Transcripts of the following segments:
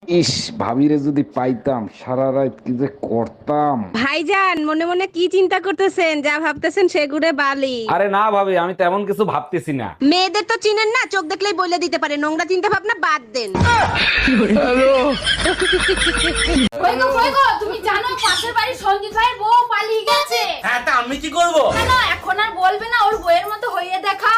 ইস, ভাবিরে যদি পাইতাম সারা রাত কি যে করতাম। ভাইজান মনে মনে কি চিন্তা করতেছেন? যা ভাবতেছেন সেগুড়ে বালি। আরে না ভাবি, আমি তেমন কিছু ভাবতেছি না। মেয়েদের তো চিনেন না, চোখ দেখলেই বলে দিতে পারে। নোংরা চিন্তা ভাবনা বাদ দেন। কই গো তুমি জানো পাশের বাড়ির সঞ্জিত ভাইয়ের বউ পালিয়ে গেছে। হ্যাঁ, তা আমি কি করব? কেন এখন আর বলবে না ওর বউয়ের মতো হইয়ে দেখা?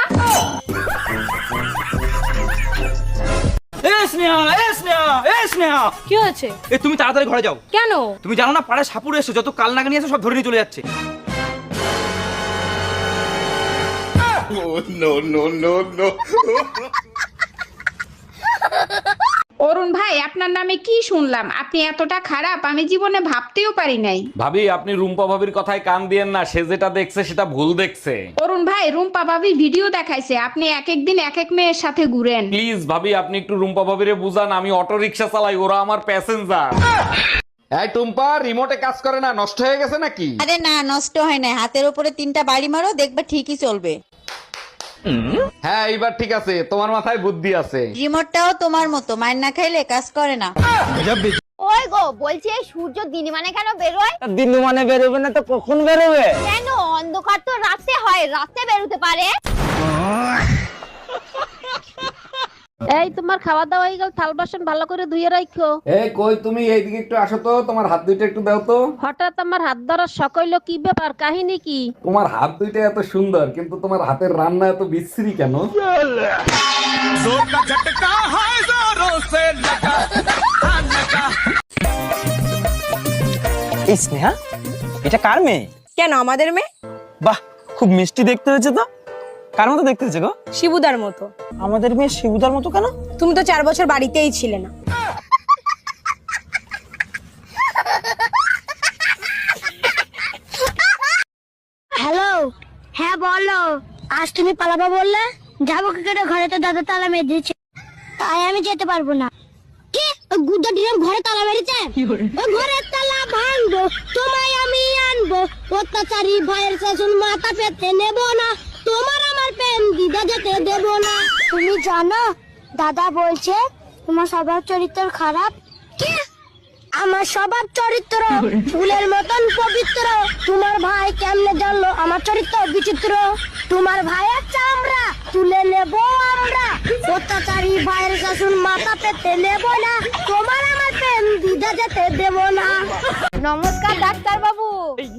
কি হয়েছে? তুমি তাড়াতাড়ি ঘরে যাও। কেন? তুমি জানো না পাড়ায় সাপুরে এসে যত কালনাগানি আছে সব ধরে নিয়ে চলে যাচ্ছে। অরুণ ভাই, আপনার নামে কি শুনলাম? আপনি এতটা খারাপ আমি জীবনে ভাবতেও পারি নাই। ভাবি, আপনি রুম্পা ভাবির কথায় কান দিয়েন না। সে যেটা দেখছে সেটা ভুল দেখছে। অরুণ ভাই, রুম্পা ভাবি ভিডিও দেখাইছে আপনি এক এক দিন এক এক মেয়ের সাথে ঘুরেন। প্লিজ ভাবি, আপনি একটু রুম্পা ভাবিরে বুঝান। আমি অটো রিক্সা চালাই, ওরা আমার প্যাসেঞ্জার। এই টুম্পা, রিমোটে কাজ করে না, নষ্ট হয়ে গেছে নাকি? আরে না, নষ্ট হয় না। হাতের উপরে 3টা বাড়ি মারো, দেখবে ঠিকই চলবে। হ্যাঁ, এইবার ঠিক আছে। তোমার মাথায় বুদ্ধি আছে। রিমোটটাও তোমার মতো, মার না খাইলে কাজ করে না। ওই গো, বলছি এই সূর্য দিন মানে কেন বেরোয়? দিন মানে বেরোবে না তো কখন বেরোবে? কেন? অন্ধকার তো রাতে হয়, রাতে বেরোতে পারে। এই তোমার খাওয়া দাওয়া হয়ে গেল, থাল বাসন ভালো করে ধুয়ে রাখো। এই কই তুমি, এইদিকে একটু আসো তো। তোমার হাত দুইটা একটু দাও তো। হঠাৎ আমার হাত ধরার শখ হইলো, কি ব্যাপার? কাহিনী কি? তোমার হাত দুইটা এত সুন্দর, কিন্তু তোমার হাতের রান্না এত বিশ্রী কেন? এই স্নেহা, এটা কার মেয়ে? কেন আমাদের মেয়ে? বাহ, খুব মিষ্টি দেখতে হয়েছে তো। কার মতো দেখতে হয়েছে গো? শিবুদার মতো। আমাদের মেয়ে শিবুদার মতো কেন? তুমি তো 4 বছর বাড়িতেই ছিলে না। হ্যালো, হ্যাঁ বলো। আজ তুমি পালাবা বললে, যাবো কি করে? ঘরে তো দাদা তালা মেরে দিয়েছে, তাই আমি যেতে পারবো না। কি? ওই গুড্ডা ডিরাম ঘরে তালা মেরেছে? ওই ঘরের তালা ভাঙবো, তোমায় আমি আনবো। অত্যাচারী ভাইয়ের শাসন মাথা পেতে নেব না, তোমার আমার প্রেম দিদা যেতে দেব না। তুমি জানো দাদা বলছে তোমার স্বভাব চরিত্র খারাপ। কি? আমার স্বভাব চরিত্র ফুলের মতন পবিত্র। তোমার ভাই কেমনে জানলো আমার চরিত্র বিচিত্র? তোমার ভাইয়ের চামড়া তুলে নেব আমরা, অত্যাচারী ভাইয়ের শাসন মাথা পেতে নেব না, তোমার আমার প্রেম দিদা যেতে দেব না। নমস্কার ডাক্তার বাবু।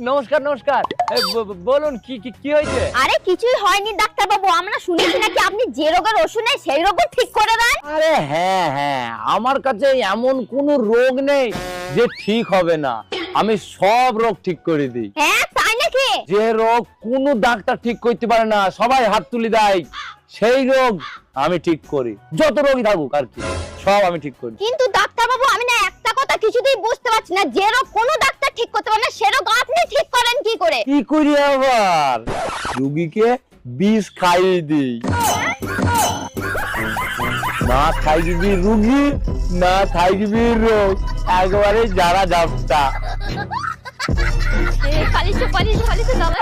নমস্কার নমস্কার। বলুন কি কি কি হয়েছে? আরে কিছুই হয়নি ডাক্তার বাবু, আমরা শুনেছি নাকি আপনি যে রোগের ওষুধ নেই সেই রোগও ঠিক করে দেন। আরে হ্যাঁ হ্যাঁ, আমার কাছে এমন কোনো রোগ নেই যে ঠিক হবে না। আমি সব রোগ ঠিক করে দিই। হ্যাঁ তাই নাকি? যে রোগ কোনো ডাক্তার ঠিক করতে পারে না, সবাই হাত তুলে দেয়, সেই রোগ আমি ঠিক করি। যত রোগই থাকুক আর কি, সব আমি ঠিক করি। কিন্তু ডাক্তার বাবু আমি না একটা কথা কিছুতেই বুঝতে পারছি না, যে রোগ কোনো ডাক্তার ঠিক করতে পারে না সে রোগ আপনি ঠিক করেন কি করে? কি করি আবার? রোগীকে বিষ খাইয়ে দিই। না খাইবি রুগী, না খাইবি রোগ, একবারে যারা যাবটা। পালিশে দাদা